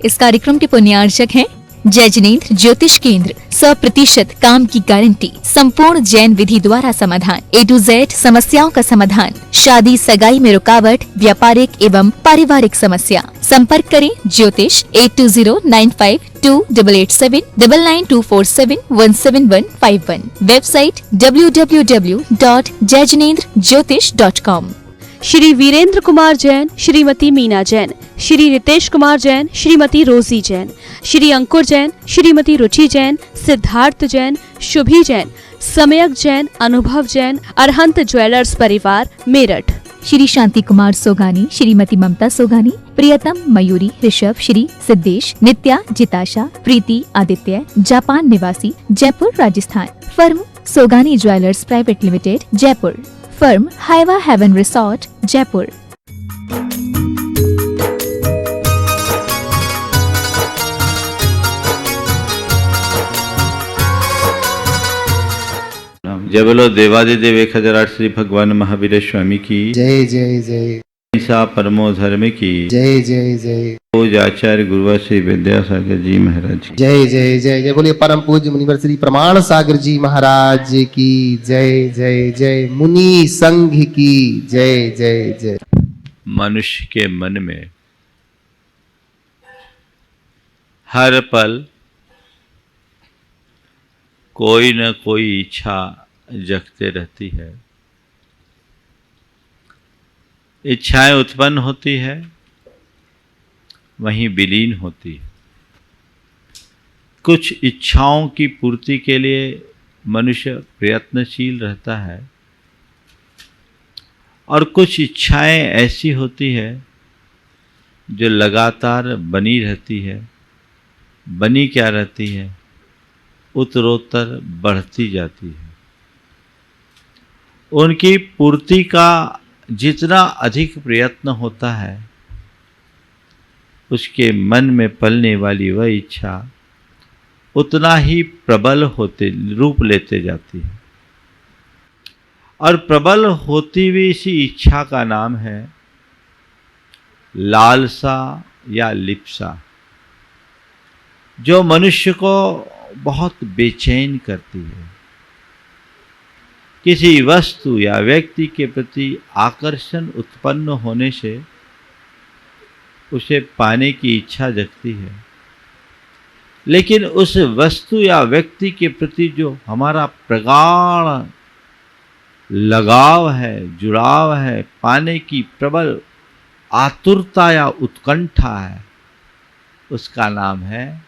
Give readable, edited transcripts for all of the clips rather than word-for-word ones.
इस कार्यक्रम के पुण्यार्चक हैं जय जिनेंद्र ज्योतिष केंद्र। 100% काम की गारंटी, संपूर्ण जैन विधि द्वारा समाधान, A to Z समस्याओं का समाधान, शादी सगाई में रुकावट, व्यापारिक एवं पारिवारिक समस्या। संपर्क करें ज्योतिष 820952879924717151। Website www.jaijineendrjyotish.com। श्री वीरेंद्र कुमार जैन, श्रीमती मीना जैन, श्री रितेश कुमार जैन, श्रीमती रोजी जैन, श्री अंकुर जैन, श्रीमती रुचि जैन, सिद्धार्थ जैन, शुभी जैन, समयक जैन, अनुभव जैन, अरहंत ज्वेलर्स परिवार, मेरठ। श्री शांति कुमार सोगानी, श्रीमती ममता सोगानी, प्रियतम, मयूरी, ऋषभ, श्री सिद्धेश, नित्या, जिताशा, प्रीति, आदित्य, जापान निवासी, Jaipur Rajasthan. Firm Sogani Jewellers Private Limited, Jaipur. Firm Haiva Heaven Resort, Jaipur. जय बोलो देवादिदेव 1008 श्री भगवान महावीर स्वामी की जय जय जय। ऐसा परमो धर्म की जय जय जय। पूज आचार्य गुरुवर श्री विद्यासागर जी महाराज की जय जय जय जय। बोलिए परम पूज्य मुनिवर श्री प्रमाण सागर जी महाराज की जय जय जय। मुनि संघ की जय जय जय। मनुष्य के मन में हर पल कोई न कोई इच्छा जगते रहती है। इच्छाएं उत्पन्न होती है, वहीं विलीन होती है। कुछ इच्छाओं की पूर्ति के लिए मनुष्य प्रयत्नशील रहता है और कुछ इच्छाएं ऐसी होती है जो लगातार बनी रहती है। बनी क्या रहती है? उत्तरोत्तर बढ़ती जाती है। उनकी पूर्ति का जितना अधिक प्रयत्न होता है, उसके मन में पलने वाली वह इच्छा उतना ही प्रबल होते रूप लेते जाती है। और प्रबल होती हुई इसी इच्छा का नाम है लालसा या लिप्सा, जो मनुष्य को बहुत बेचैन करती है। किसी वस्तु या व्यक्ति के प्रति आकर्षण उत्पन्न होने से उसे पाने की इच्छा जगती है, लेकिन उस वस्तु या व्यक्ति के प्रति जो हमारा प्रगाढ़ लगाव है, जुड़ाव है, पाने की प्रबल आतुरता या उत्कंठा है, उसका नाम है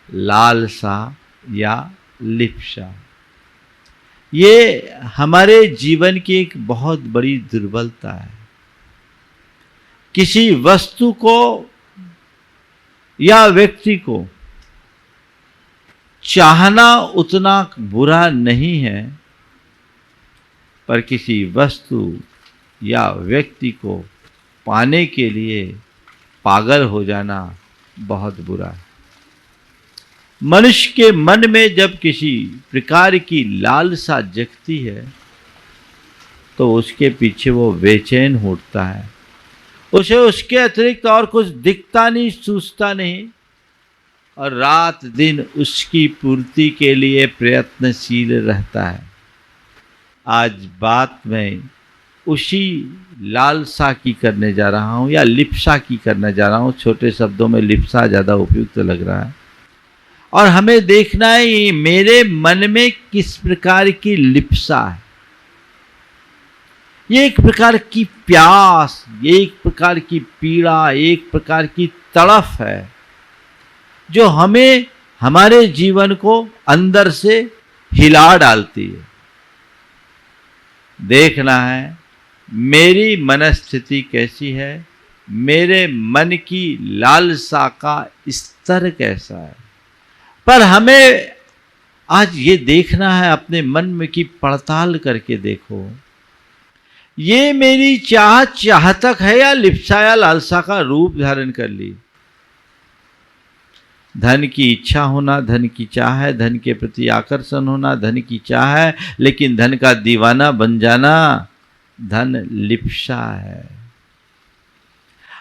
लालसा या लिप्सा। ये हमारे जीवन की एक बहुत बड़ी दुर्बलता है। किसी वस्तु को या व्यक्ति को चाहना उतना बुरा नहीं है, पर किसी वस्तु या व्यक्ति को पाने के लिए पागल हो जाना बहुत बुरा है। मनुष्य के मन में जब किसी प्रकार की लालसा जगती है तो उसके पीछे वो बेचैन होता है। उसे उसके अतिरिक्त और कुछ दिखता नहीं, सूझता नहीं, और रात दिन उसकी पूर्ति के लिए प्रयत्नशील रहता है। आज बात मैं उसी लालसा की करने जा रहा हूँ या लिप्सा की करने जा रहा हूँ। छोटे शब्दों में लिप्सा ज़्यादा उपयुक्त लग रहा है। और हमें देखना है ये मेरे मन में किस प्रकार की लिप्सा है। ये एक प्रकार की प्यास, ये एक प्रकार की पीड़ा, एक प्रकार की तड़फ है जो हमें हमारे जीवन को अंदर से हिला डालती है। देखना है मेरी मनस्थिति कैसी है, मेरे मन की लालसा का स्तर कैसा है। पर हमें आज ये देखना है, अपने मन में की पड़ताल करके देखो, ये मेरी चाहतक है या लिप्सा या लालसा का रूप धारण कर ली। धन की इच्छा होना धन की चाह है, धन के प्रति आकर्षण होना धन की चाह है, लेकिन धन का दीवाना बन जाना धन लिप्सा है।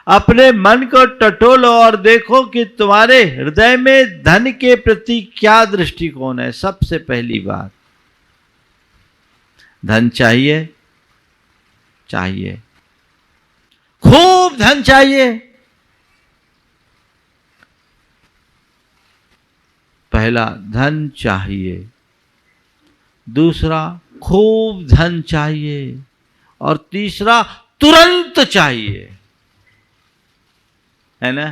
अपने मन को टटोलो और देखो कि तुम्हारे हृदय में धन के प्रति क्या दृष्टिकोण है। सबसे पहली बात, धन चाहिए? चाहिए। खूब धन चाहिए? पहला, धन चाहिए। दूसरा, खूब धन चाहिए। और तीसरा, तुरंत चाहिए। है ना?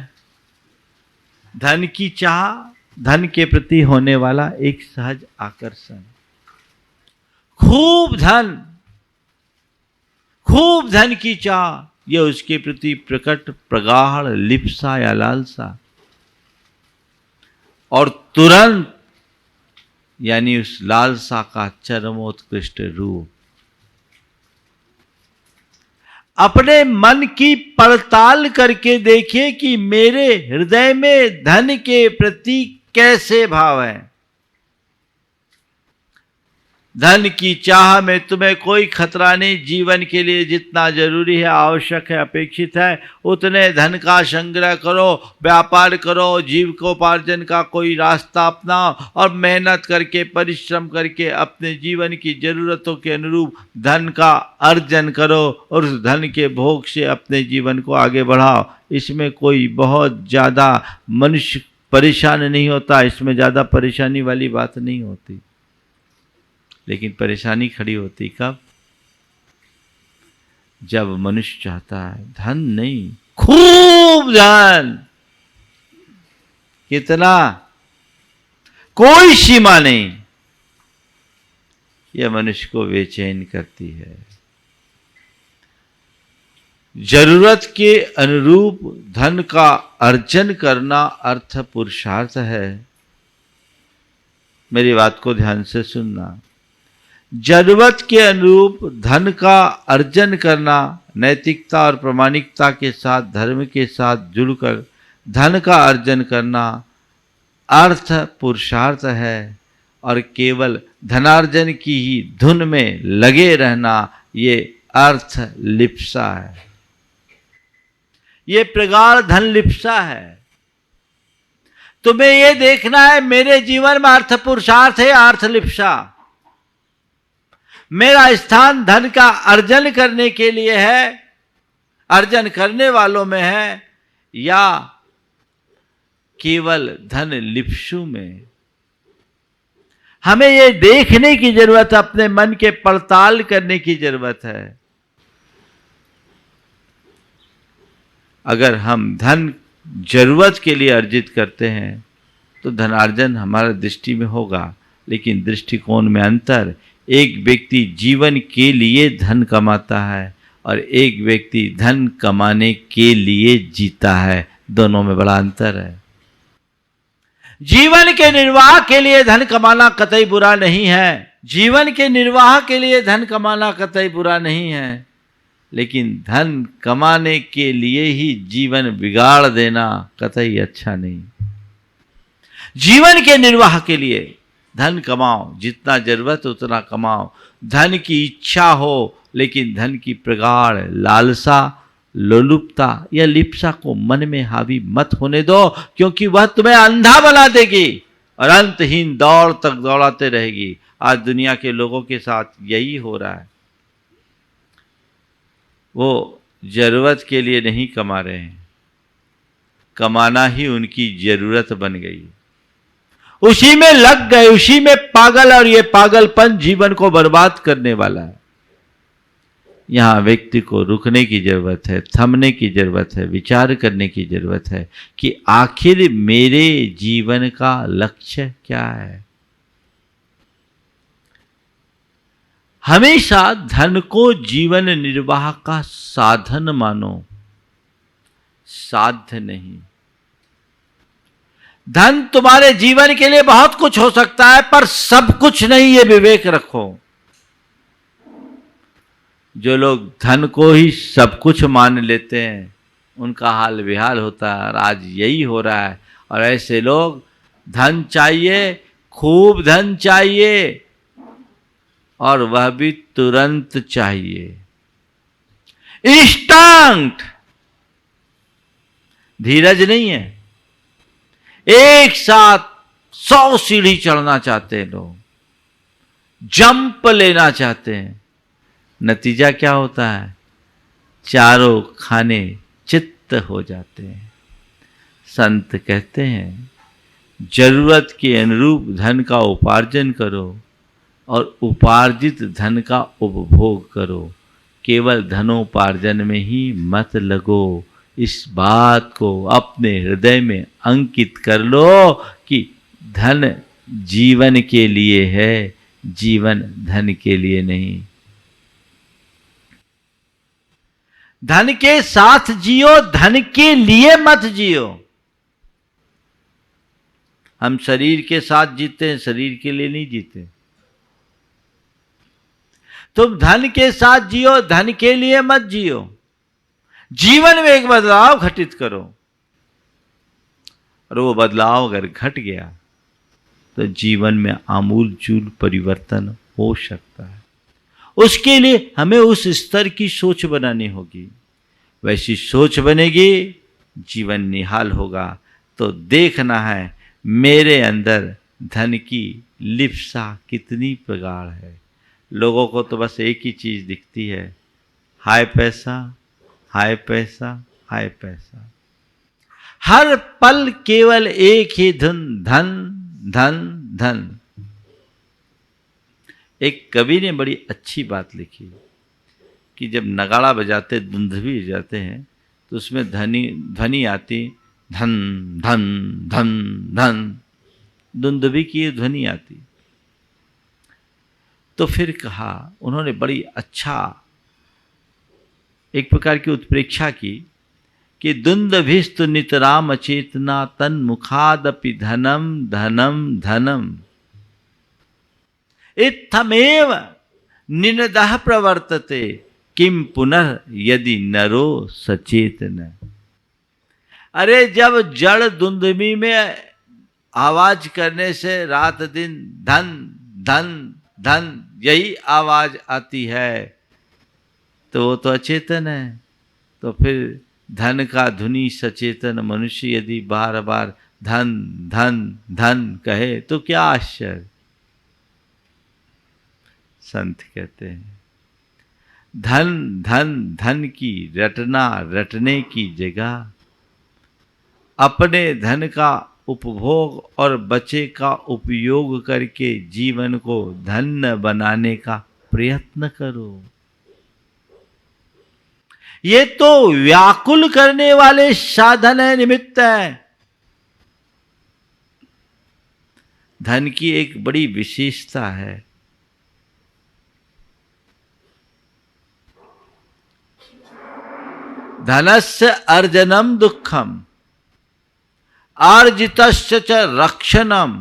धन की चाह, धन के प्रति होने वाला एक सहज आकर्षण। खूब धन की चाह, यह उसके प्रति प्रकट प्रगाढ़ लिप्सा या लालसा। और तुरंत यानी उस लालसा का चरमोत्कृष्ट रूप। अपने मन की पड़ताल करके देखिए कि मेरे हृदय में धन के प्रति कैसे भाव है। धन की चाह में तुम्हें कोई खतरा नहीं। जीवन के लिए जितना जरूरी है, आवश्यक है, अपेक्षित है, उतने धन का संग्रह करो, व्यापार करो, जीविकोपार्जन का कोई रास्ता अपनाओ और मेहनत करके, परिश्रम करके अपने जीवन की जरूरतों के अनुरूप धन का अर्जन करो और उस धन के भोग से अपने जीवन को आगे बढ़ाओ। इसमें कोई बहुत ज़्यादा मनुष्य परेशान नहीं होता, इसमें ज़्यादा परेशानी वाली बात नहीं होती। लेकिन परेशानी खड़ी होती कब? जब मनुष्य चाहता है धन नहीं, खूब धन। कितना? कोई सीमा नहीं। यह मनुष्य को बेचैन करती है। जरूरत के अनुरूप धन का अर्जन करना अर्थ पुरुषार्थ है। मेरी बात को ध्यान से सुनना। जरूरत के अनुरूप धन का अर्जन करना नैतिकता और प्रामाणिकता के साथ, धर्म के साथ जुड़कर धन का अर्जन करना अर्थ पुरुषार्थ है। और केवल धनार्जन की ही धुन में लगे रहना ये अर्थ लिप्सा है। ये प्रगाढ़ धन लिप्सा है। तुम्हें ये देखना है मेरे जीवन में अर्थ पुरुषार्थ है, अर्थ लिप्सा। मेरा स्थान धन का अर्जन करने के लिए है, अर्जन करने वालों में है, या केवल धन लिप्सु में। हमें यह देखने की जरूरत है, अपने मन के पड़ताल करने की जरूरत है। अगर हम धन जरूरत के लिए अर्जित करते हैं तो धनार्जन हमारा दृष्टि में होगा, लेकिन दृष्टिकोण में अंतर। एक व्यक्ति जीवन के लिए धन कमाता है और एक व्यक्ति धन कमाने के लिए जीता है। दोनों में बड़ा अंतर है। जीवन के निर्वाह के लिए धन कमाना कतई बुरा नहीं है। जीवन के निर्वाह के लिए धन कमाना कतई बुरा नहीं है, लेकिन धन कमाने के लिए ही जीवन बिगाड़ देना कतई अच्छा नहीं। जीवन के निर्वाह के लिए धन कमाओ, जितना जरूरत उतना कमाओ। धन की इच्छा हो, लेकिन धन की प्रगाढ़ लालसा, लोलुपता या लिप्सा को मन में हावी मत होने दो, क्योंकि वह तुम्हें अंधा बना देगी और अंतहीन दौड़ तक दौड़ाते रहेगी। आज दुनिया के लोगों के साथ यही हो रहा है। वो जरूरत के लिए नहीं कमा रहे हैं, कमाना ही उनकी जरूरत बन गई। उसी में लग गए, उसी में पागल, और ये पागलपन जीवन को बर्बाद करने वाला है। यहां व्यक्ति को रुकने की जरूरत है, थमने की जरूरत है, विचार करने की जरूरत है कि आखिर मेरे जीवन का लक्ष्य क्या है। हमेशा धन को जीवन निर्वाह का साधन मानो, साध्य नहीं। धन तुम्हारे जीवन के लिए बहुत कुछ हो सकता है, पर सब कुछ नहीं, ये विवेक रखो। जो लोग धन को ही सब कुछ मान लेते हैं उनका हाल बेहाल होता है, और आज यही हो रहा है। और ऐसे लोग धन चाहिए, खूब धन चाहिए, और वह भी तुरंत चाहिए। इंस्टेंट, धीरज नहीं है। एक साथ 100 सीढ़ी चढ़ना चाहते हैं लोग, जंप लेना चाहते हैं। नतीजा क्या होता है? चारों खाने चित्त हो जाते हैं। संत कहते हैं जरूरत के अनुरूप धन का उपार्जन करो और उपार्जित धन का उपभोग करो। केवल धनोपार्जन में ही मत लगो। इस बात को अपने हृदय में अंकित कर लो कि धन जीवन के लिए है, जीवन धन के लिए नहीं। धन के साथ जियो, धन के लिए मत जियो। हम शरीर के साथ जीते हैं, शरीर के लिए नहीं जीते। तुम धन के साथ जियो, धन के लिए मत जियो। जीवन में एक बदलाव घटित करो, और वो बदलाव अगर घट गया तो जीवन में आमूल-चूल परिवर्तन हो सकता है। उसके लिए हमें उस स्तर की सोच बनानी होगी। वैसी सोच बनेगी, जीवन निहाल होगा। तो देखना है मेरे अंदर धन की लिप्सा कितनी प्रगाढ़ है। लोगों को तो बस एक ही चीज दिखती है, हाय पैसा, हाय पैसा, हाय पैसा। हर पल केवल एक ही धुन, धन धन धन। एक कवि ने बड़ी अच्छी बात लिखी कि जब नगाड़ा बजाते, दुंदुभी बजाते हैं, तो उसमें ध्वनि आती धन धन धन धन, दुंदुभी की ध्वनि आती। तो फिर कहा, उन्होंने बड़ी अच्छा एक प्रकार की उत्प्रेक्षा की कि दुंदभिस्तु नितराम अचेतना तन्मुखादपि धनम धनम धनम इत्थमेव निनदः प्रवर्तते किम पुनः यदि नरो सचेतन। अरे जब जड़ दुंदुभी में आवाज करने से रात दिन धन धन धन यही आवाज आती है, तो वो तो अचेतन है। तो फिर धन का धुनी सचेतन मनुष्य यदि बार बार धन धन धन कहे तो क्या आश्चर्य। संत कहते हैं धन धन धन की रटने की जगह अपने धन का उपभोग और बचे का उपयोग करके जीवन को धन्य बनाने का प्रयत्न करो। ये तो व्याकुल करने वाले साधन है, निमित्त है। धन की एक बड़ी विशेषता है, धनस्य अर्जनम दुखम अर्जितस्य च रक्षणम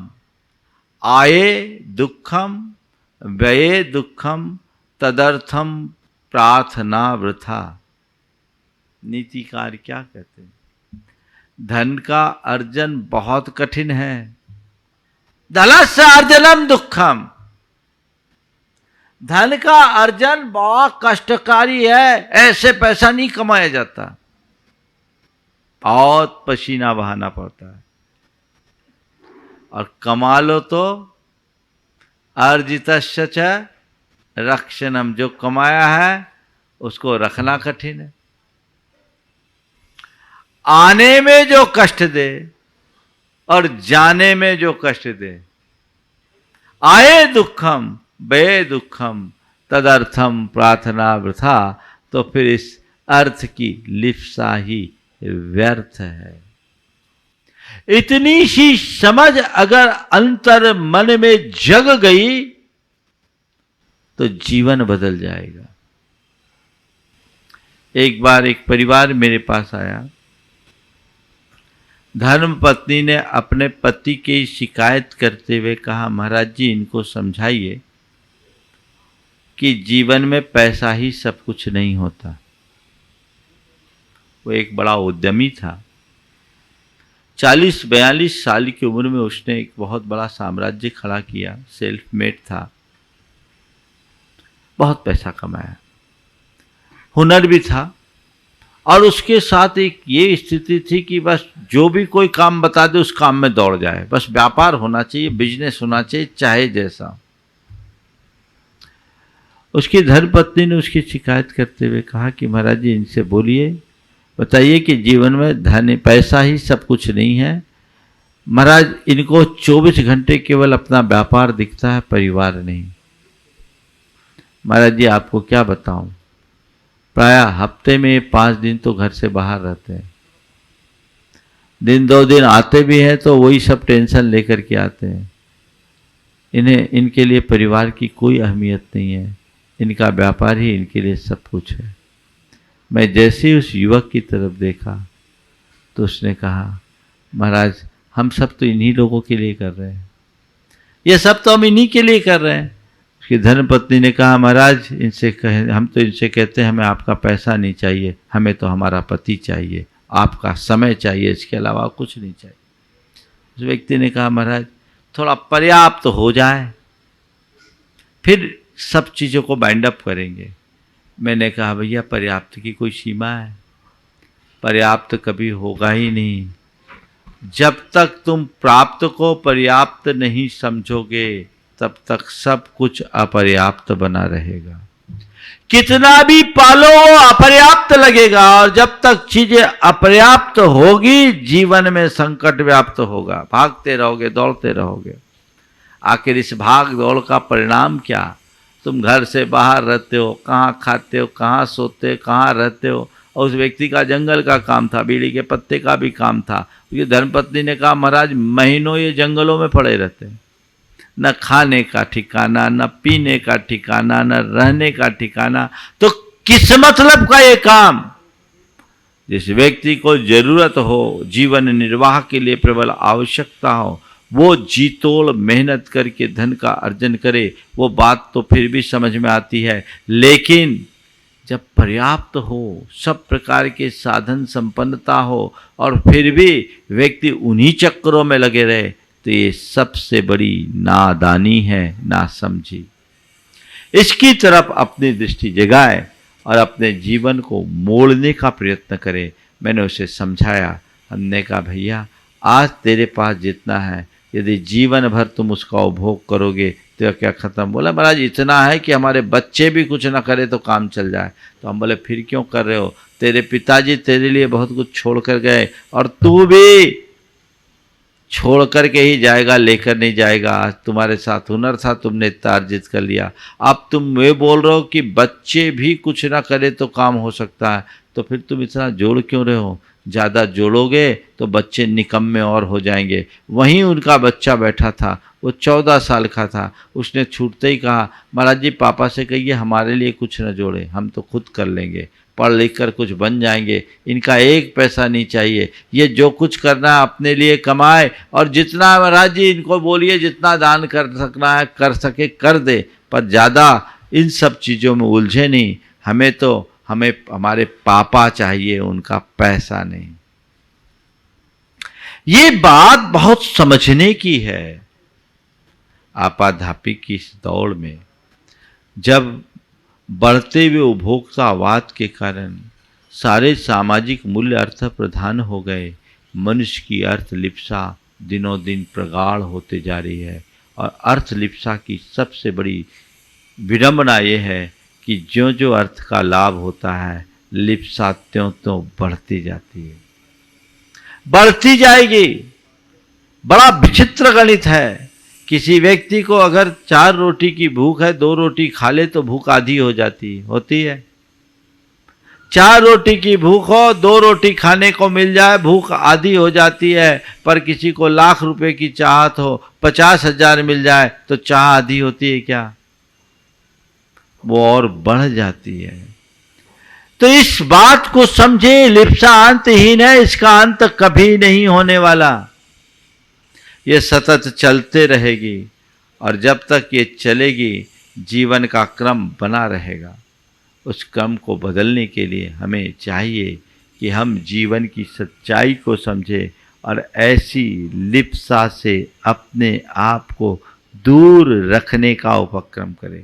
आये दुखम व्यये दुखम तदर्थम प्रार्थना वृथा। नीतिकार क्या कहते हैं? धन का अर्जन बहुत कठिन है। धनस्य अर्जनम दुखम, धन का अर्जन बहुत कष्टकारी है। ऐसे पैसा नहीं कमाया जाता, बहुत पसीना बहाना पड़ता है। और कमा लो तो अर्जितस्य च रक्षणम, जो कमाया है उसको रखना कठिन है। आने में जो कष्ट दे और जाने में जो कष्ट दे, आए दुखम व्यये दुखम तदर्थम प्रार्थना वृथा। तो फिर इस अर्थ की लिप्सा ही व्यर्थ है। इतनी सी समझ अगर अंतर मन में जग गई तो जीवन बदल जाएगा। एक बार एक परिवार मेरे पास आया। धर्म पत्नी ने अपने पति की शिकायत करते हुए कहा, महाराज जी इनको समझाइए कि जीवन में पैसा ही सब कुछ नहीं होता। वो एक बड़ा उद्यमी था। 40-42 साल की उम्र में उसने एक बहुत बड़ा साम्राज्य खड़ा किया। सेल्फ मेड था, बहुत पैसा कमाया, हुनर भी था और उसके साथ एक ये स्थिति थी कि बस जो भी कोई काम बता दे उस काम में दौड़ जाए, बस व्यापार होना चाहिए, बिजनेस होना चाहिए, चाहे जैसा। उसकी धर्मपत्नी ने उसकी शिकायत करते हुए कहा कि महाराज जी इनसे बोलिए, बताइए कि जीवन में धन पैसा ही सब कुछ नहीं है। महाराज इनको 24 घंटे केवल अपना व्यापार दिखता है, परिवार नहीं। महाराज जी आपको क्या बताऊं, प्रायः हफ्ते में 5 दिन तो घर से बाहर रहते हैं, दिन 2 दिन आते भी हैं तो वही सब टेंशन लेकर के आते हैं। इनके लिए परिवार की कोई अहमियत नहीं है, इनका व्यापार ही इनके लिए सब कुछ है। मैं जैसे ही उस युवक की तरफ देखा तो उसने कहा महाराज हम सब तो इन्हीं लोगों के लिए कर रहे हैं, ये सब तो हम इन्हीं के लिए कर रहे हैं। उसकी धर्मपत्नी ने कहा महाराज इनसे कहे, हम तो इनसे कहते हैं हमें आपका पैसा नहीं चाहिए, हमें तो हमारा पति चाहिए, आपका समय चाहिए, इसके अलावा कुछ नहीं चाहिए। उस व्यक्ति ने कहा महाराज थोड़ा पर्याप्त हो जाए फिर सब चीज़ों को बाइंड अप करेंगे। मैंने कहा भैया पर्याप्त की कोई सीमा है, पर्याप्त कभी होगा ही नहीं। जब तक तुम प्राप्त को पर्याप्त नहीं समझोगे तब तक सब कुछ अपर्याप्त बना रहेगा। कितना भी पालो वो अपर्याप्त लगेगा, और जब तक चीजें अपर्याप्त होगी जीवन में संकट व्याप्त होगा। भागते रहोगे, दौड़ते रहोगे, आखिर इस भाग दौड़ का परिणाम क्या? तुम घर से बाहर रहते हो, कहाँ खाते हो, कहाँ सोते हो, कहाँ रहते हो। और उस व्यक्ति का जंगल का काम था, बीड़ी के पत्ते का भी काम था। उसकी धर्मपत्नी ने कहा महाराज महीनों ये जंगलों में पड़े रहते हैं, न खाने का ठिकाना, न पीने का ठिकाना, न रहने का ठिकाना, तो किस मतलब का ये काम? जिस व्यक्ति को जरूरत हो, जीवन निर्वाह के लिए प्रबल आवश्यकता हो, वो जी तोड़ मेहनत करके धन का अर्जन करे, वो बात तो फिर भी समझ में आती है। लेकिन जब पर्याप्त हो, सब प्रकार के साधन संपन्नता हो, और फिर भी व्यक्ति उन्हीं चक्करों में लगे रहे, तो ये सबसे बड़ी नादानी है, नासमझी। इसकी तरफ अपनी दृष्टि जगाए और अपने जीवन को मोड़ने का प्रयत्न करे। मैंने उसे समझाया, हमने कहा भैया आज तेरे पास जितना है यदि जीवन भर तुम उसका उपभोग करोगे तो क्या खत्म? बोला महाराज इतना है कि हमारे बच्चे भी कुछ ना करे तो काम चल जाए। तो हम बोले फिर क्यों कर रहे हो? तेरे पिताजी तेरे लिए बहुत कुछ छोड़ कर गए और तू भी छोड़ कर के ही जाएगा, लेकर नहीं जाएगा। आज तुम्हारे साथ हुनर था, तुमने इतना अर्जित कर लिया। अब तुम ये बोल रहे हो कि बच्चे भी कुछ ना करे तो काम हो सकता है, तो फिर तुम इतना जोड़ क्यों रहे हो? ज़्यादा जोड़ोगे तो बच्चे निकम्मे और हो जाएंगे। वहीं उनका बच्चा बैठा था, वो 14 साल का था, उसने छूटते ही कहा महाराज जी पापा से कहिए हमारे लिए कुछ न जोड़े, हम तो खुद कर लेंगे, पढ़ लिख कर कुछ बन जाएंगे, इनका एक पैसा नहीं चाहिए, ये जो कुछ करना है अपने लिए कमाए, और जितना महाराज जी इनको बोलिए जितना दान कर सकना है कर सके कर दे, पर ज़्यादा इन सब चीज़ों में उलझे नहीं। हमें हमारे पापा चाहिए, उनका पैसा नहीं। ये बात बहुत समझने की है। आपाधापी की इस दौड़ में जब बढ़ते हुए उपभोक्तावाद के कारण सारे सामाजिक मूल्य अर्थ प्रधान हो गए, मनुष्य की अर्थलिप्सा दिनों दिन प्रगाढ़ होते जा रही है। और अर्थलिप्सा की सबसे बड़ी विडंबना ये है कि जो जो अर्थ का लाभ होता है लिप्सा त्यों तो बढ़ती जाती है, बढ़ती जाएगी। बड़ा विचित्र गणित है। किसी व्यक्ति को अगर 4 रोटी की भूख है, 2 रोटी खा ले तो भूख आधी हो जाती होती है। 4 रोटी की भूख हो, 2 रोटी खाने को मिल जाए, भूख आधी हो जाती है। पर किसी को लाख रुपए की चाहत हो, 50,000 मिल जाए तो चाह आधी होती है क्या? वो और बढ़ जाती है। तो इस बात को समझे, लिप्सा अंतहीन है, इसका अंत कभी नहीं होने वाला। ये सतत चलते रहेगी, और जब तक ये चलेगी जीवन का क्रम बना रहेगा। उस क्रम को बदलने के लिए हमें चाहिए कि हम जीवन की सच्चाई को समझें और ऐसी लिप्सा से अपने आप को दूर रखने का उपक्रम करें।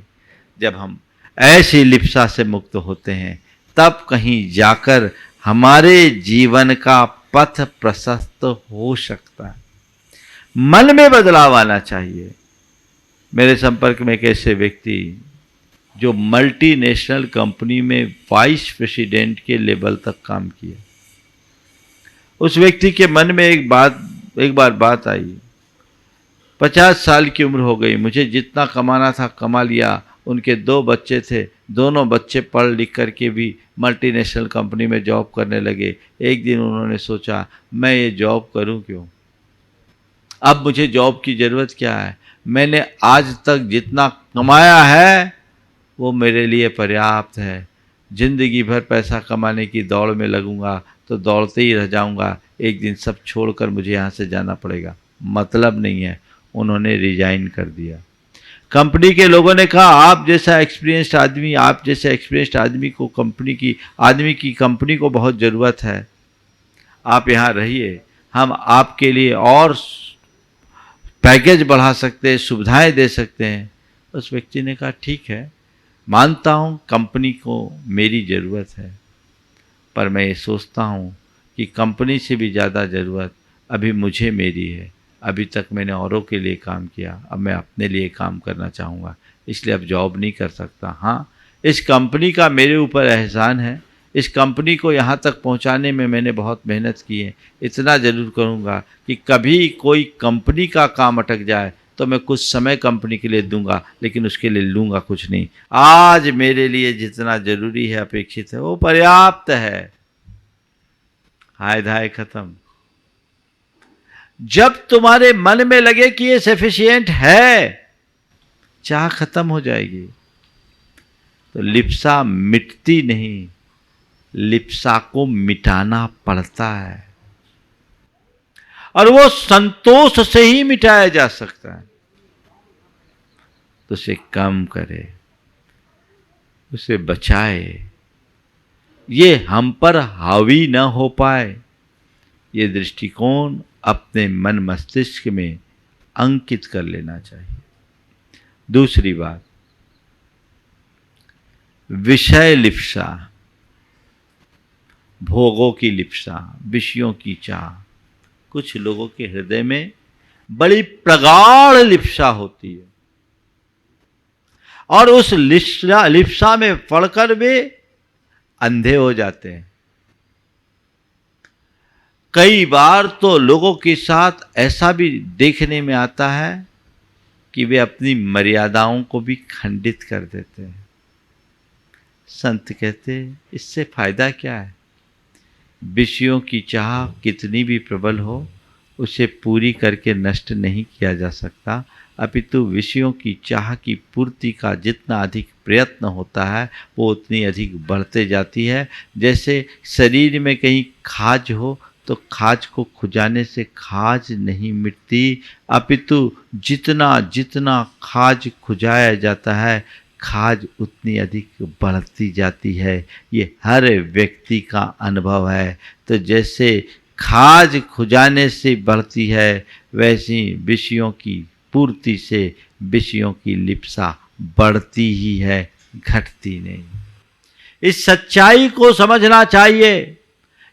जब हम ऐसी लिप्सा से मुक्त होते हैं तब कहीं जाकर हमारे जीवन का पथ प्रशस्त हो सकता है। मन में बदलाव आना चाहिए। मेरे संपर्क में एक ऐसे व्यक्ति जो मल्टीनेशनल कंपनी में वाइस प्रेसिडेंट के लेवल तक काम किया। उस व्यक्ति के मन में एक बार बात आई, 50 साल की उम्र हो गई, मुझे जितना कमाना था कमा लिया। उनके 2 बच्चे थे, दोनों बच्चे पढ़ लिख करके भी मल्टीनेशनल कंपनी में जॉब करने लगे। एक दिन उन्होंने सोचा, मैं ये जॉब करूं क्यों, अब मुझे जॉब की ज़रूरत क्या है, मैंने आज तक जितना कमाया है वो मेरे लिए पर्याप्त है। जिंदगी भर पैसा कमाने की दौड़ में लगूंगा तो दौड़ते ही रह जाऊंगा, एक दिन सब छोड़कर मुझे यहाँ से जाना पड़ेगा, मतलब नहीं है। उन्होंने रिजाइन कर दिया। कंपनी के लोगों ने कहा, आप जैसा एक्सपीरियंस्ड आदमी को कंपनी को बहुत ज़रूरत है, आप यहाँ रहिए, हम आपके लिए और पैकेज बढ़ा सकते हैं, सुविधाएं दे सकते हैं। उस व्यक्ति ने कहा, ठीक है, मानता हूँ कंपनी को मेरी ज़रूरत है, पर मैं ये सोचता हूँ कि कंपनी से भी ज़्यादा ज़रूरत अभी मुझे मेरी है। अभी तक मैंने औरों के लिए काम किया, अब मैं अपने लिए काम करना चाहूँगा, इसलिए अब जॉब नहीं कर सकता। हाँ, इस कंपनी का मेरे ऊपर एहसान है, इस कंपनी को यहाँ तक पहुँचाने में मैंने बहुत मेहनत की है। इतना ज़रूर करूँगा कि कभी कोई कंपनी का काम अटक जाए तो मैं कुछ समय कंपनी के लिए दूंगा, लेकिन उसके लिए लूँगा कुछ नहीं। आज मेरे लिए जितना ज़रूरी है, अपेक्षित है, वो पर्याप्त है। हाय धाय खत्म। जब तुम्हारे मन में लगे कि ये सफिशिएंट है, चाह खत्म हो जाएगी। तो लिप्सा मिटती नहीं, लिप्सा को मिटाना पड़ता है, और वो संतोष से ही मिटाया जा सकता है। तो उसे कम करे, उसे बचाए, ये हम पर हावी न हो पाए, ये दृष्टिकोण अपने मन मस्तिष्क में अंकित कर लेना चाहिए। दूसरी बात, विषय लिप्सा, भोगों की लिप्सा, विषयों की चाह। कुछ लोगों के हृदय में बड़ी प्रगाढ़ लिप्सा होती है, और उस लिप्सा में पड़कर वे अंधे हो जाते हैं। कई बार तो लोगों के साथ ऐसा भी देखने में आता है कि वे अपनी मर्यादाओं को भी खंडित कर देते हैं। संत कहते हैं, इससे फायदा क्या है? विषयों की चाह कितनी भी प्रबल हो, उसे पूरी करके नष्ट नहीं किया जा सकता, अपितु विषयों की चाह की पूर्ति का जितना अधिक प्रयत्न होता है वो उतनी अधिक बढ़ते जाती है। जैसे शरीर में कहीं खाज हो तो खाज को खुजाने से खाज नहीं मिटती, अपितु जितना जितना खाज खुजाया जाता है खाज उतनी अधिक बढ़ती जाती है। ये हर व्यक्ति का अनुभव है। तो जैसे खाज खुजाने से बढ़ती है, वैसी विषयों की पूर्ति से विषयों की लिप्सा बढ़ती ही है, घटती नहीं। इस सच्चाई को समझना चाहिए,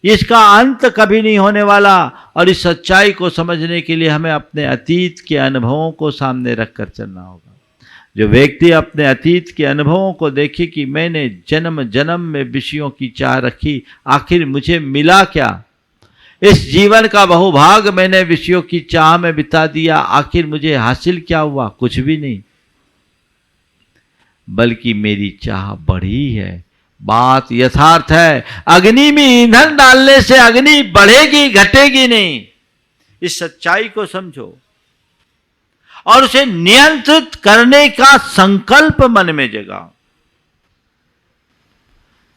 इसका अंत कभी नहीं होने वाला। और इस सच्चाई को समझने के लिए हमें अपने अतीत के अनुभवों को सामने रखकर चलना होगा। जो व्यक्ति अपने अतीत के अनुभवों को देखे कि मैंने जन्म जन्म में विषयों की चाह रखी, आखिर मुझे मिला क्या? इस जीवन का बहुभाग मैंने विषयों की चाह में बिता दिया, आखिर मुझे हासिल क्या हुआ? कुछ भी नहीं, बल्कि मेरी चाह बढ़ी है। बात यथार्थ है, अग्नि में ईंधन डालने से अग्नि बढ़ेगी घटेगी नहीं। इस सच्चाई को समझो और उसे नियंत्रित करने का संकल्प मन में जगाओ,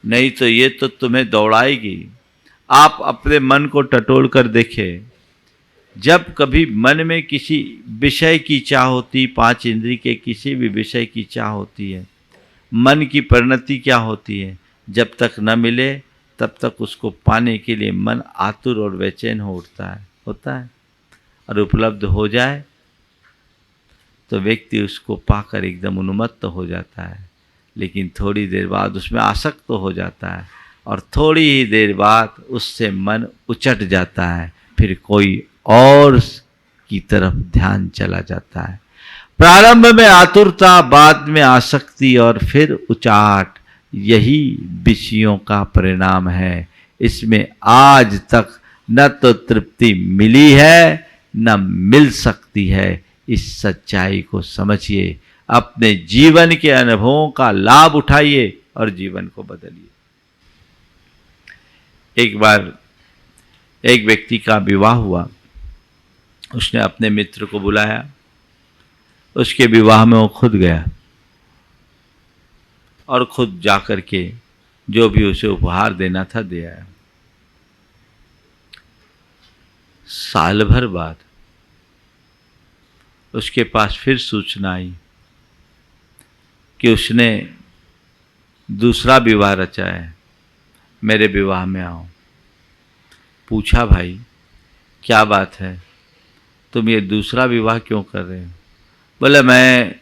नहीं तो ये तो तुम्हें दौड़ाएगी। आप अपने मन को टटोल कर देखें, जब कभी मन में किसी विषय की चाह होती, 5 इंद्रिय के किसी भी विषय की चाह होती है, मन की परिणति क्या होती है? जब तक न मिले तब तक उसको पाने के लिए मन आतुर और बेचैन होता है, और उपलब्ध हो जाए तो व्यक्ति उसको पाकर एकदम उन्मत्त हो जाता है, लेकिन थोड़ी देर बाद उसमें आसक्त हो जाता है और थोड़ी ही देर बाद उससे मन उचट जाता है, फिर कोई और की तरफ ध्यान चला जाता है। प्रारंभ में आतुरता, बाद में आसक्ति और फिर उचाट, यही विषयों का परिणाम है। इसमें आज तक न तो तृप्ति मिली है न मिल सकती है। इस सच्चाई को समझिए, अपने जीवन के अनुभवों का लाभ उठाइए और जीवन को बदलिए। एक बार एक व्यक्ति का विवाह हुआ, उसने अपने मित्र को बुलाया, उसके विवाह में वो खुद गया और खुद जाकर के जो भी उसे उपहार देना था दे आया। साल भर बाद उसके पास फिर सूचना आई कि उसने दूसरा विवाह रचा है, मेरे विवाह में आओ। पूछा, भाई क्या बात है, तुम ये दूसरा विवाह क्यों कर रहे हो? बोले, मैं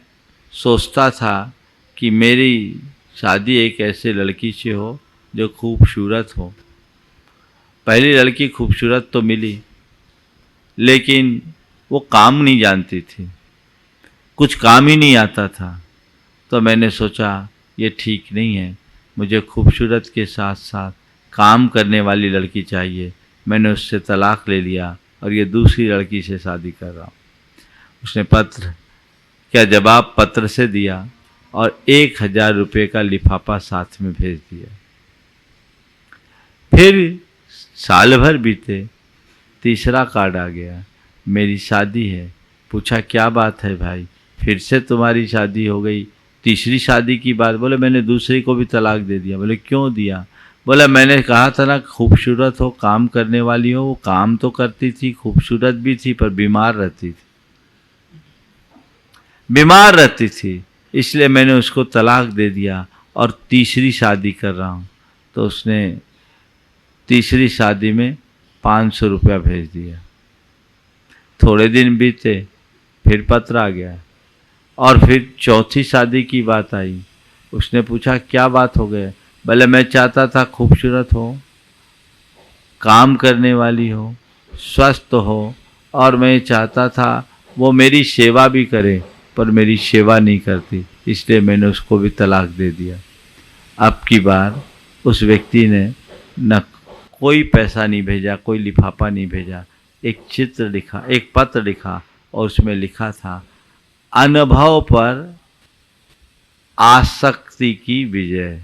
सोचता था कि मेरी शादी एक ऐसे लड़की से हो जो खूबसूरत हो। पहली लड़की खूबसूरत तो मिली, लेकिन वो काम नहीं जानती थी, कुछ काम ही नहीं आता था। तो मैंने सोचा ये ठीक नहीं है, मुझे खूबसूरत के साथ साथ काम करने वाली लड़की चाहिए। मैंने उससे तलाक ले लिया और ये दूसरी लड़की से शादी कर रहा हूँ। उसने पत्र क्या जवाब पत्र से दिया और 1000 रुपये का लिफाफा साथ में भेज दिया। फिर साल भर बीते, तीसरा कार्ड आ गया, मेरी शादी है। पूछा, क्या बात है भाई, फिर से तुम्हारी शादी हो गई? तीसरी शादी की बात? बोले, मैंने दूसरी को भी तलाक दे दिया। बोले, क्यों दिया? बोला, मैंने कहा था ना खूबसूरत हो, काम करने वाली हो। वो काम तो करती थी, खूबसूरत भी थी, पर बीमार रहती थी, इसलिए मैंने उसको तलाक दे दिया और तीसरी शादी कर रहा हूँ। तो उसने तीसरी शादी में 500 रुपया भेज दिया। थोड़े दिन बीते, फिर पत्र आ गया और फिर चौथी शादी की बात आई। उसने पूछा, क्या बात हो गई? बोले, मैं चाहता था खूबसूरत हो, काम करने वाली हो, स्वस्थ हो, और मैं चाहता था वो मेरी सेवा भी करे, पर मेरी सेवा नहीं करती, इसलिए मैंने उसको भी तलाक दे दिया। अब की बार उस व्यक्ति ने न कोई पैसा नहीं भेजा, कोई लिफाफा नहीं भेजा, एक चित्र लिखा, एक पत्र लिखा और उसमें लिखा था, अनुभव पर आसक्ति की विजय।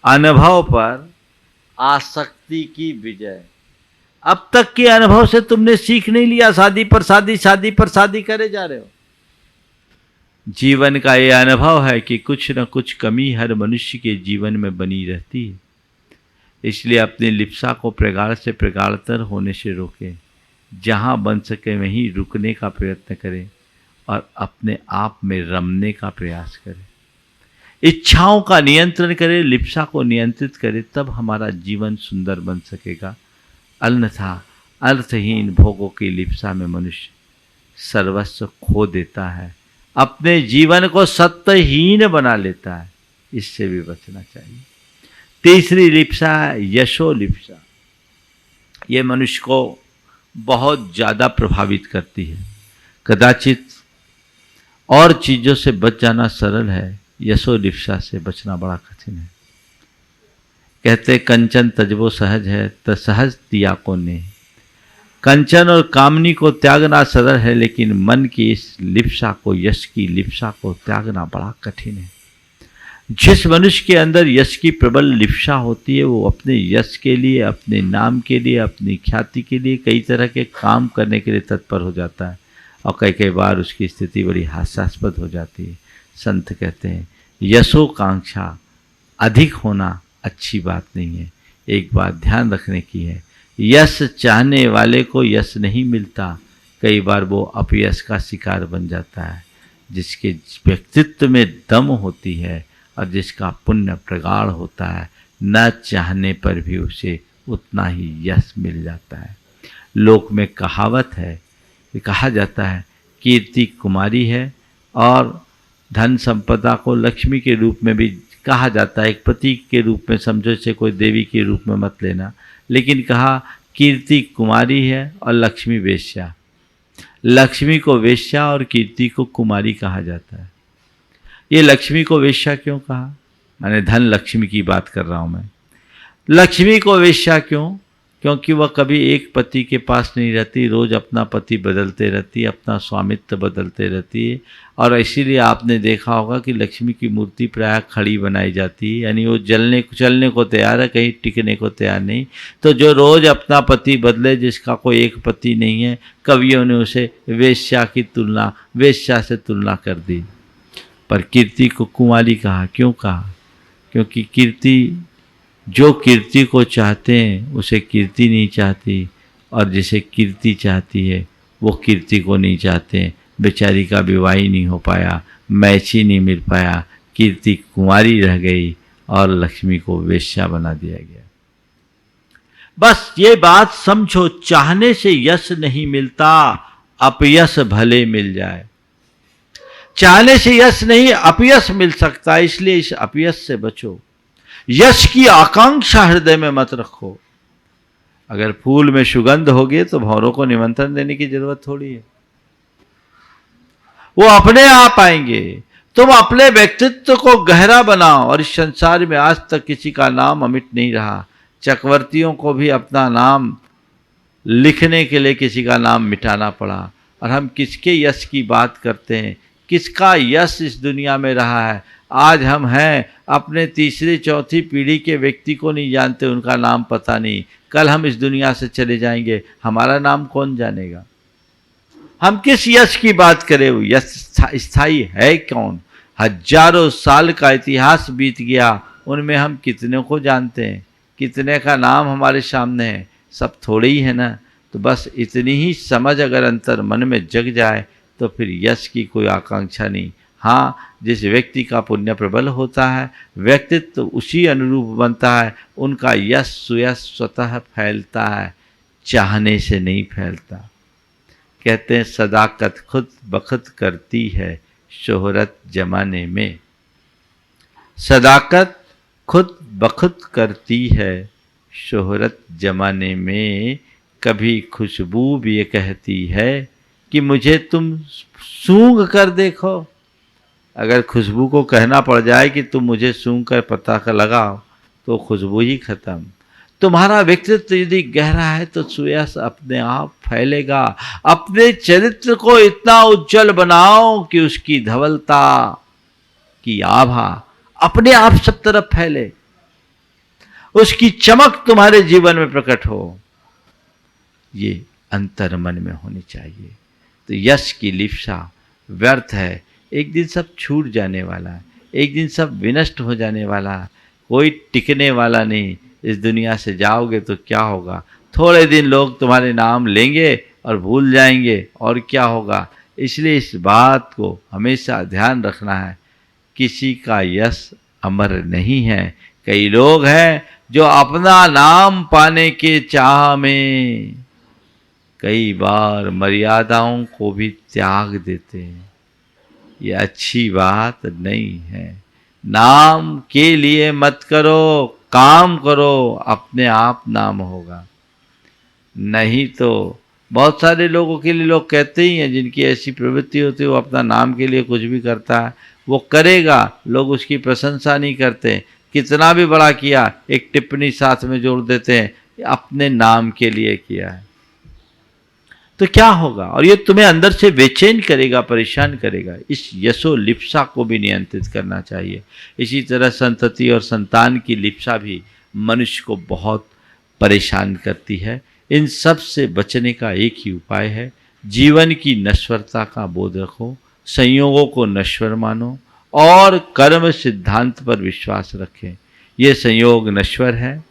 अनुभव पर आसक्ति की विजय। अब तक के अनुभव से तुमने सीख नहीं लिया, शादी पर शादी, शादी पर शादी करे जा रहे हो। जीवन का ये अनुभव है कि कुछ न कुछ कमी हर मनुष्य के जीवन में बनी रहती है, इसलिए अपनी लिप्सा को प्रगाढ़ से प्रगाढ़तर होने से रोकें। जहाँ बन सके वहीं रुकने का प्रयत्न करें और अपने आप में रमने का प्रयास करें। इच्छाओं का नियंत्रण करें, लिप्सा को नियंत्रित करें, तब हमारा जीवन सुंदर बन सकेगा। अन्यथा अर्थहीन भोगों की लिप्सा में मनुष्य सर्वस्व खो देता है, अपने जीवन को सत्यहीन बना लेता है। इससे भी बचना चाहिए। तीसरी लिप्सा है यशो लिप्सा। ये मनुष्य को बहुत ज़्यादा प्रभावित करती है। कदाचित और चीज़ों से बच जाना सरल है, यशो लिप्सा से बचना बड़ा कठिन है। कहते कंचन तजबो सहज है, त सहज तिया को ने। कंचन और कामनी को त्यागना सरल है, लेकिन मन की इस लिप्सा को, यश की लिप्सा को त्यागना बड़ा कठिन है। जिस मनुष्य के अंदर यश की प्रबल लिप्सा होती है, वो अपने यश के लिए, अपने नाम के लिए, अपनी ख्याति के लिए कई तरह के काम करने के लिए तत्पर हो जाता है, और कई बार उसकी स्थिति बड़ी हास्यास्पद हो जाती है। संत कहते हैं यशोकांक्षा अधिक होना अच्छी बात नहीं है। एक बात ध्यान रखने की है, यश चाहने वाले को यश नहीं मिलता, कई बार वो अपयश का शिकार बन जाता है। जिसके व्यक्तित्व में दम होती है और जिसका पुण्य प्रगाढ़ होता है, न चाहने पर भी उसे उतना ही यश मिल जाता है। लोक में कहावत है, कहा जाता है कीर्ति कुमारी है और धन संपदा को लक्ष्मी के रूप में भी कहा जाता है, एक प्रतीक के रूप में समझो, इसे कोई देवी के रूप में मत लेना। लेकिन कहा कीर्ति कुमारी है और लक्ष्मी वेश्या। लक्ष्मी को वेश्या और कीर्ति को कुमारी कहा जाता है। ये लक्ष्मी को वेश्या क्यों कहा? मैंने धन लक्ष्मी की बात कर रहा हूं मैं। लक्ष्मी को वेश्या क्यों? क्योंकि वह कभी एक पति के पास नहीं रहती, रोज अपना पति बदलते रहती है, अपना स्वामित्व बदलते रहती है। और इसीलिए आपने देखा होगा कि लक्ष्मी की मूर्ति प्रायः खड़ी बनाई जाती है, यानी वो चलने को तैयार है, कहीं टिकने को तैयार नहीं। तो जो रोज अपना पति बदले, जिसका कोई एक पति नहीं है, कवियों ने उसे वेश्या से तुलना कर दी। पर कीर्ति को कुमारी कहा। क्यों कहा? क्योंकि जो कीर्ति को चाहते हैं उसे कीर्ति नहीं चाहती, और जिसे कीर्ति चाहती है वो कीर्ति को नहीं चाहते। बेचारी का विवाह ही नहीं हो पाया, मैच ही नहीं मिल पाया, कीर्ति कुमारी रह गई और लक्ष्मी को वेश्या बना दिया गया। बस ये बात समझो, चाहने से यश नहीं मिलता, अपयश भले मिल जाए। चाहने से यश नहीं, अपयश मिल सकता है, इसलिए इस अपयश से बचो। यश की आकांक्षा हृदय में मत रखो। अगर फूल में सुगंध होगी तो भंवरों को निमंत्रण देने की जरूरत थोड़ी है, वो अपने आप आएंगे। तुम अपने व्यक्तित्व को गहरा बनाओ। और इस संसार में आज तक किसी का नाम अमिट नहीं रहा। चक्रवर्तियों को भी अपना नाम लिखने के लिए किसी का नाम मिटाना पड़ा। और हम किसके यश की बात करते हैं? किसका यश इस दुनिया में रहा है? आज हम हैं, अपने तीसरी चौथी पीढ़ी के व्यक्ति को नहीं जानते, उनका नाम पता नहीं। कल हम इस दुनिया से चले जाएंगे, हमारा नाम कौन जानेगा? हम किस यश की बात करें? वो यश स्थायी है कौन? हजारों साल का इतिहास बीत गया, उनमें हम कितने को जानते हैं? कितने का नाम हमारे सामने है? सब थोड़े ही है ना। तो बस इतनी ही समझ अगर अंतर मन में जग जाए तो फिर यश की कोई आकांक्षा नहीं। हाँ, जिस व्यक्ति का पुण्य प्रबल होता है, व्यक्तित्व तो उसी अनुरूप बनता है, उनका यश सुयश स्वतः फैलता है, चाहने से नहीं फैलता। कहते हैं सदाकत खुद बखुद करती है शोहरत जमाने में। सदाकत खुद बखुद करती है शोहरत जमाने में। कभी खुशबू भी ये कहती है कि मुझे तुम सूंघ कर देखो। अगर खुशबू को कहना पड़ जाए कि तुम मुझे सूंघ कर पता कर लगाओ तो खुशबू ही खत्म। तुम्हारा व्यक्तित्व यदि गहरा है तो सुयश अपने आप फैलेगा। अपने चरित्र को इतना उज्जवल बनाओ कि उसकी धवलता की आभा अपने आप सब तरफ फैले, उसकी चमक तुम्हारे जीवन में प्रकट हो। ये अंतर मन में होनी चाहिए। तो यश की लिप्सा व्यर्थ है। एक दिन सब छूट जाने वाला है, एक दिन सब विनष्ट हो जाने वाला है, कोई टिकने वाला नहीं। इस दुनिया से जाओगे तो क्या होगा? थोड़े दिन लोग तुम्हारे नाम लेंगे और भूल जाएंगे, और क्या होगा? इसलिए इस बात को हमेशा ध्यान रखना है, किसी का यश अमर नहीं है। कई लोग हैं जो अपना नाम पाने के चाह में कई बार मर्यादाओं को भी त्याग देते हैं। ये अच्छी बात नहीं है। नाम के लिए मत करो, काम करो, अपने आप नाम होगा। नहीं तो बहुत सारे लोगों के लिए लोग कहते ही हैं, जिनकी ऐसी प्रवृत्ति होती है, वो अपना नाम के लिए कुछ भी करता है, वो करेगा, लोग उसकी प्रशंसा नहीं करते। कितना भी बड़ा किया, एक टिप्पणी साथ में जोड़ देते हैं, अपने नाम के लिए किया है। तो क्या होगा? और ये तुम्हें अंदर से बेचैन करेगा, परेशान करेगा। इस यशो लिप्सा को भी नियंत्रित करना चाहिए। इसी तरह संतति और संतान की लिप्सा भी मनुष्य को बहुत परेशान करती है। इन सब से बचने का एक ही उपाय है, जीवन की नश्वरता का बोध रखो, संयोगों को नश्वर मानो और कर्म सिद्धांत पर विश्वास रखें। ये संयोग नश्वर है,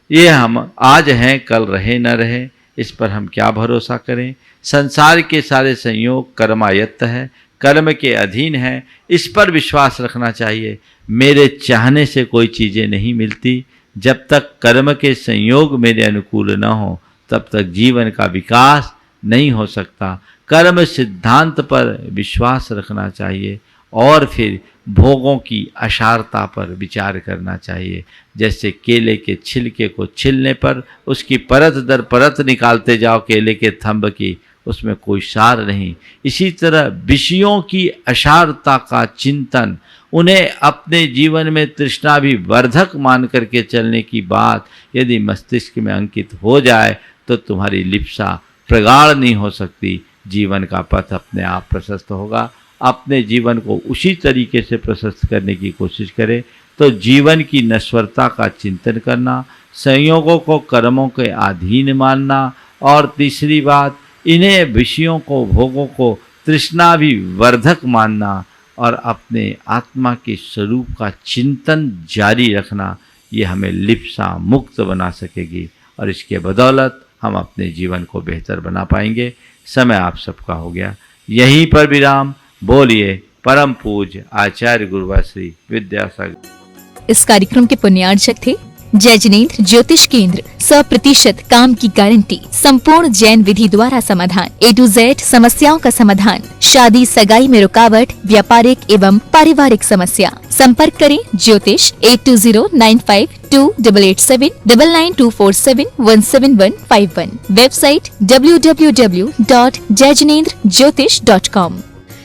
ये हम आज हैं, कल रहे न रहे, इस पर हम क्या भरोसा करें। संसार के सारे संयोग कर्मायत्त है, कर्म के अधीन है, इस पर विश्वास रखना चाहिए। मेरे चाहने से कोई चीज़ें नहीं मिलती। जब तक कर्म के संयोग मेरे अनुकूल न हो तब तक जीवन का विकास नहीं हो सकता। कर्म सिद्धांत पर विश्वास रखना चाहिए और फिर भोगों की असारता पर विचार करना चाहिए। जैसे केले के छिलके को छिलने पर उसकी परत दर परत निकालते जाओ केले के थंब की, उसमें कोई सार नहीं। इसी तरह विषयों की असारता का चिंतन, उन्हें अपने जीवन में तृष्णा भी वर्धक मान करके चलने की बात यदि मस्तिष्क में अंकित हो जाए तो तुम्हारी लिप्सा प्रगाढ़ नहीं हो सकती। जीवन का पथ अपने आप प्रशस्त होगा। अपने जीवन को उसी तरीके से प्रशस्त करने की कोशिश करें तो जीवन की नश्वरता का चिंतन करना, संयोगों को कर्मों के अधीन मानना, और तीसरी बात, इन्हें विषयों को, भोगों को तृष्णा भी वर्धक मानना और अपने आत्मा के स्वरूप का चिंतन जारी रखना, ये हमें लिप्सा मुक्त बना सकेगी और इसके बदौलत हम अपने जीवन को बेहतर बना पाएंगे। समय आप सबका हो गया, यहीं पर विराम। बोलिए परम पूज्य आचार्य गुरुवर श्री विद्यासागर। इस कार्यक्रम के पुण्यार्चक थे जय जिनेंद्र ज्योतिष केंद्र। 100% काम की गारंटी, संपूर्ण जैन विधि द्वारा समाधान, A to Z समस्याओं का समाधान, शादी सगाई में रुकावट, व्यापारिक एवं पारिवारिक समस्या। संपर्क करें ज्योतिष 820952879924717151। वेबसाइट www.jaijineन्द्rjyotish.com।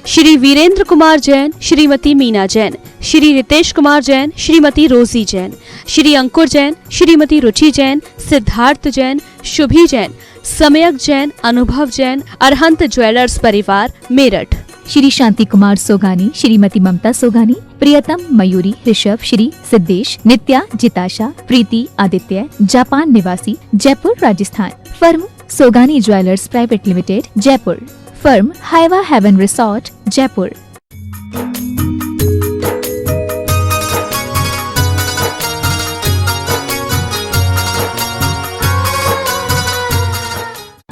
श्री वीरेंद्र कुमार जैन, श्रीमती मीना जैन, श्री रितेश कुमार जैन, श्रीमती रोजी जैन, श्री अंकुर जैन, श्रीमती रुचि जैन, सिद्धार्थ जैन, शुभी जैन, सम्यक जैन, अनुभव जैन, अरहंत ज्वेलर्स परिवार, मेरठ। श्री शांति कुमार सोगानी, श्रीमती ममता सोगानी, प्रियतम मयूरी, ऋषभ, श्री सिद्धेश, नित्या, जिताशा, प्रीति, आदित्य, जापान निवासी, Jaipur Rajasthan. Firm Sogani Jewellers Private Limited, Jaipur. Firm Haiva Heaven Resort, Jaipur.